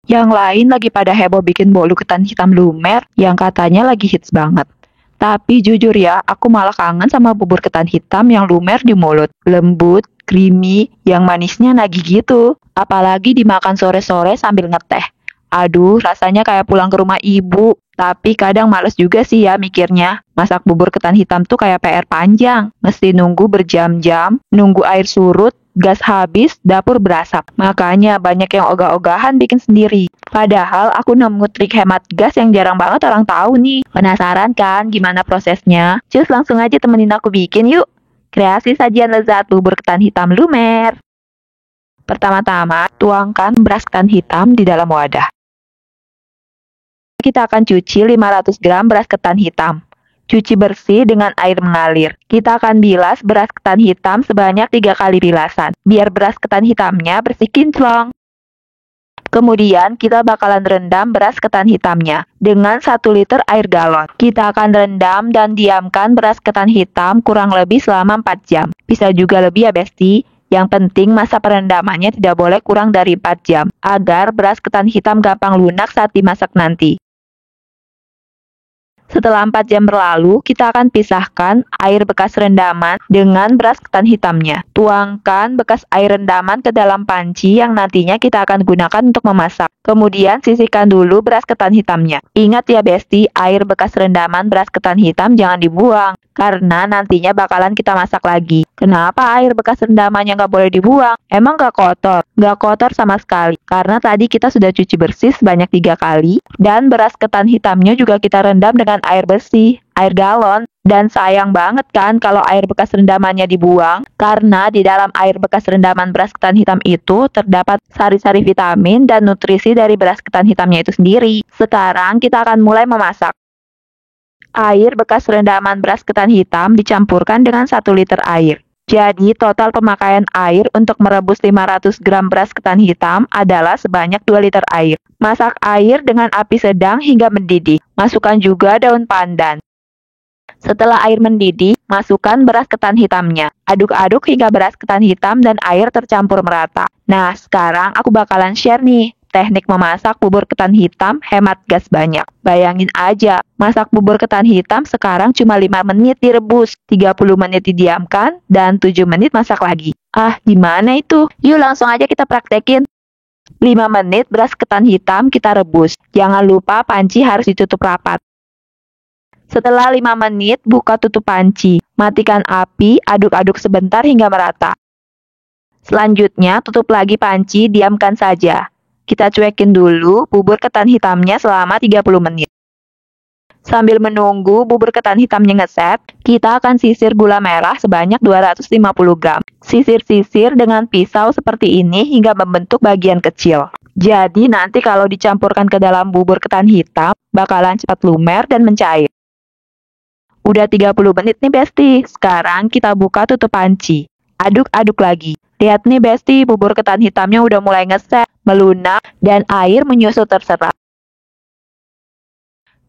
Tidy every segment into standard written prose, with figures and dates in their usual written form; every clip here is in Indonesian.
Yang lain lagi pada heboh bikin bolu ketan hitam lumer yang katanya lagi hits banget. Tapi jujur ya, aku malah kangen sama bubur ketan hitam yang lumer di mulut. Lembut, creamy, yang manisnya nagih gitu. Apalagi dimakan sore-sore sambil ngeteh. Aduh, rasanya kayak pulang ke rumah ibu. Tapi kadang males juga sih ya mikirnya. Masak bubur ketan hitam tuh kayak PR panjang. Mesti nunggu berjam-jam, nunggu air surut, gas habis, dapur berasap. Makanya banyak yang ogah-ogahan bikin sendiri. Padahal aku nemu trik hemat gas yang jarang banget orang tahu nih. Penasaran kan gimana prosesnya? Cus langsung aja temenin aku bikin yuk. Kreasi sajian lezat bubur ketan hitam lumer. Pertama-tama, tuangkan beras ketan hitam di dalam wadah. Kita akan cuci 500 gram beras ketan hitam. Cuci bersih dengan air mengalir. Kita akan bilas beras ketan hitam sebanyak 3 kali bilasan, biar beras ketan hitamnya bersih kinclong. Kemudian kita bakalan rendam beras ketan hitamnya dengan 1 liter air galon. Kita akan rendam dan diamkan beras ketan hitam kurang lebih selama 4 jam. Bisa juga lebih ya Besti. Yang penting masa perendamannya tidak boleh kurang dari 4 jam, agar beras ketan hitam gampang lunak saat dimasak nanti. Setelah 4 jam berlalu, kita akan pisahkan air bekas rendaman dengan beras ketan hitamnya. Tuangkan bekas air rendaman ke dalam panci yang nantinya kita akan gunakan untuk memasak. Kemudian sisihkan dulu beras ketan hitamnya. Ingat ya Besti, air bekas rendaman beras ketan hitam jangan dibuang, karena nantinya bakalan kita masak lagi. Kenapa air bekas rendamannya nggak boleh dibuang? Emang nggak kotor? Nggak kotor sama sekali, karena tadi kita sudah cuci bersih sebanyak 3 kali, dan beras ketan hitamnya juga kita rendam dengan air bersih, air galon. Dan sayang banget kan kalau air bekas rendamannya dibuang, karena di dalam air bekas rendaman beras ketan hitam itu terdapat sari-sari vitamin dan nutrisi dari beras ketan hitamnya itu sendiri. Sekarang kita akan mulai memasak. Air bekas rendaman beras ketan hitam dicampurkan dengan 1 liter air. Jadi total pemakaian air untuk merebus 500 gram beras ketan hitam adalah sebanyak 2 liter air. Masak air dengan api sedang hingga mendidih. Masukkan juga daun pandan. Setelah air mendidih, masukkan beras ketan hitamnya. Aduk-aduk hingga beras ketan hitam dan air tercampur merata. Nah, sekarang aku bakalan share nih teknik memasak bubur ketan hitam hemat gas banyak. Bayangin aja, masak bubur ketan hitam sekarang cuma 5 menit direbus, 30 menit didiamkan, dan 7 menit masak lagi. Ah, gimana itu? Yuk langsung aja kita praktekin. 5 menit beras ketan hitam kita rebus. Jangan lupa panci harus ditutup rapat. Setelah 5 menit, buka tutup panci. Matikan api, aduk-aduk sebentar hingga merata. Selanjutnya, tutup lagi panci, diamkan saja. Kita cuekin dulu bubur ketan hitamnya selama 30 menit. Sambil menunggu bubur ketan hitamnya ngeset, kita akan sisir gula merah sebanyak 250 gram. Sisir-sisir dengan pisau seperti ini hingga membentuk bagian kecil. Jadi nanti kalau dicampurkan ke dalam bubur ketan hitam, bakalan cepat lumer dan mencair. Udah 30 menit nih Besti, sekarang kita buka tutup panci. Aduk-aduk lagi. Lihat nih Besti, bubur ketan hitamnya udah mulai ngeset, melunak, dan air menyusut terserap.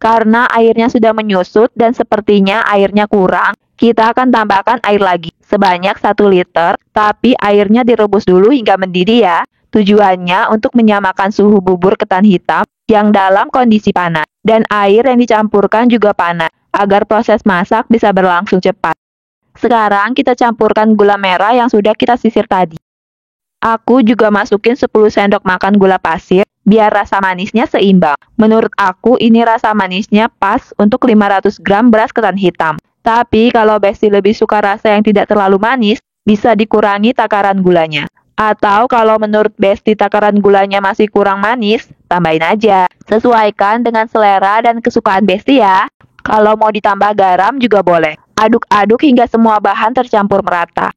Karena airnya sudah menyusut dan sepertinya airnya kurang, kita akan tambahkan air lagi sebanyak 1 liter, tapi airnya direbus dulu hingga mendidih ya. Tujuannya untuk menyamakan suhu bubur ketan hitam yang dalam kondisi panas, dan air yang dicampurkan juga panas, agar proses masak bisa berlangsung cepat. Sekarang kita campurkan gula merah yang sudah kita sisir tadi. Aku juga masukin 10 sendok makan gula pasir, biar rasa manisnya seimbang. Menurut aku ini rasa manisnya pas untuk 500 gram beras ketan hitam. Tapi kalau Besti lebih suka rasa yang tidak terlalu manis, bisa dikurangi takaran gulanya. Atau kalau menurut Besti takaran gulanya masih kurang manis, tambahin aja. Sesuaikan dengan selera dan kesukaan Besti ya. Kalau mau ditambah garam juga boleh. Aduk-aduk hingga semua bahan tercampur merata.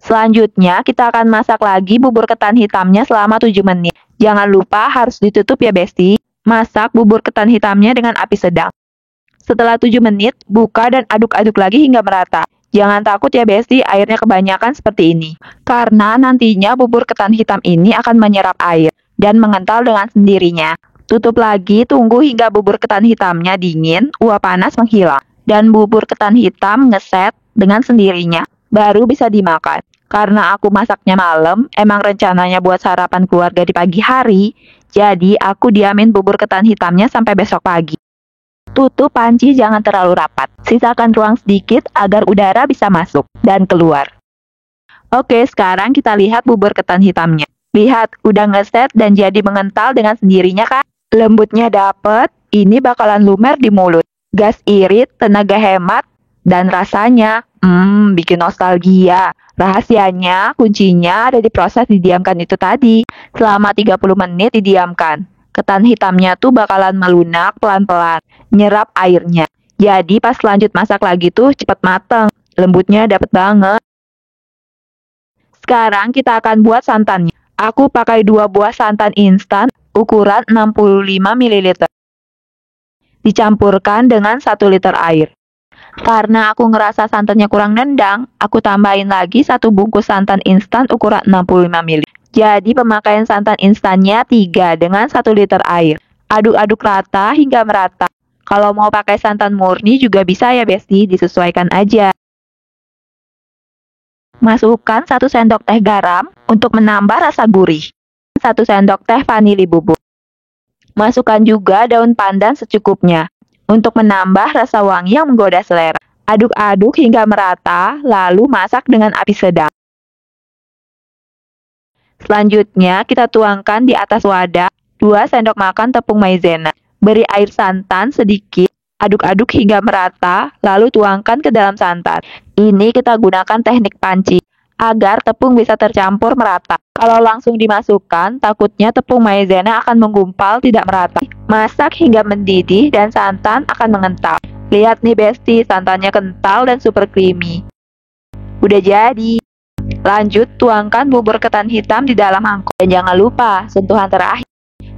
Selanjutnya, kita akan masak lagi bubur ketan hitamnya selama 7 menit. Jangan lupa harus ditutup ya Besti. Masak bubur ketan hitamnya dengan api sedang. Setelah 7 menit, buka dan aduk-aduk lagi hingga merata. Jangan takut ya Besti, airnya kebanyakan seperti ini. Karena nantinya bubur ketan hitam ini akan menyerap air dan mengental dengan sendirinya. Tutup lagi, tunggu hingga bubur ketan hitamnya dingin, uap panas menghilang, dan bubur ketan hitam ngeset dengan sendirinya. Baru bisa dimakan. Karena aku masaknya malam, emang rencananya buat sarapan keluarga di pagi hari, jadi aku diamin bubur ketan hitamnya sampai besok pagi. Tutup panci jangan terlalu rapat, sisakan ruang sedikit agar udara bisa masuk dan keluar. Oke, sekarang kita lihat bubur ketan hitamnya. Lihat, udah ngeset dan jadi mengental dengan sendirinya kan? Lembutnya dapet, ini bakalan lumer di mulut. Gas irit, tenaga hemat, dan rasanya, bikin nostalgia. Rahasianya, kuncinya ada di proses didiamkan itu tadi. Selama 30 menit didiamkan. Ketan hitamnya tuh bakalan melunak pelan-pelan, nyerap airnya. Jadi pas lanjut masak lagi tuh cepet mateng. Lembutnya dapet banget. Sekarang kita akan buat santannya. Aku pakai 2 buah santan instan ukuran 65 ml. Dicampurkan dengan 1 liter air. Karena aku ngerasa santannya kurang nendang, aku tambahin lagi 1 bungkus santan instan ukuran 65 ml. Jadi pemakaian santan instannya 3 dengan 1 liter air. Aduk-aduk rata hingga merata. Kalau mau pakai santan murni juga bisa ya Besti, disesuaikan aja. Masukkan 1 sendok teh garam untuk menambah rasa gurih. 1 sendok teh vanili bubuk. Masukkan juga daun pandan secukupnya untuk menambah rasa wangi yang menggoda selera. Aduk-aduk hingga merata, lalu masak dengan api sedang. Selanjutnya, kita tuangkan di atas wadah 2 sendok makan tepung maizena. Beri air santan sedikit, aduk-aduk hingga merata, lalu tuangkan ke dalam santan. Ini kita gunakan teknik panci, agar tepung bisa tercampur merata. Kalau langsung dimasukkan, takutnya tepung maizena akan menggumpal tidak merata. Masak hingga mendidih dan santan akan mengental. Lihat nih Besti, santannya kental dan super creamy. Udah jadi. Lanjut, tuangkan bubur ketan hitam di dalam mangkok. Dan jangan lupa, sentuhan terakhir,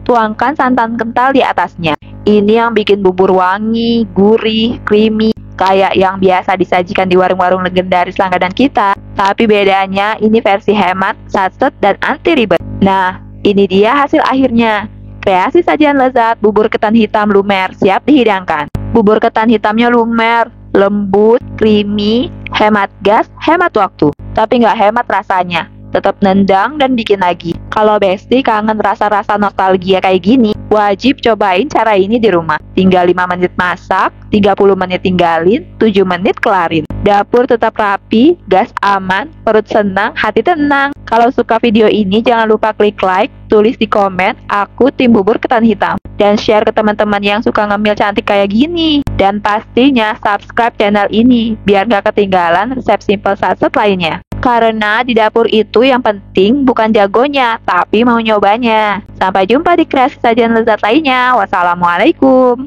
tuangkan santan kental di atasnya. Ini yang bikin bubur wangi, gurih, creamy, kayak yang biasa disajikan di warung-warung legendaris langganan kita. Tapi bedanya, ini versi hemat, satset, dan anti ribet. Nah, ini dia hasil akhirnya. Kreasi sajian lezat, bubur ketan hitam lumer, siap dihidangkan. Bubur ketan hitamnya lumer, lembut, creamy, hemat gas, hemat waktu. Tapi nggak hemat rasanya, tetap nendang dan bikin lagi. Kalau Besti kangen rasa-rasa nostalgia kayak gini, wajib cobain cara ini di rumah. Tinggal 5 menit masak, 30 menit tinggalin, 7 menit kelarin. Dapur tetap rapi, gas aman, perut senang, hati tenang. Kalau suka video ini jangan lupa klik like, tulis di komen, aku tim bubur ketan hitam. Dan share ke teman-teman yang suka ngemil cantik kayak gini. Dan pastinya subscribe channel ini, biar gak ketinggalan resep simple satset lainnya. Karena di dapur itu yang penting bukan jagonya, tapi mau nyobanya. Sampai jumpa di kreasi sajian lezat lainnya. Wassalamualaikum.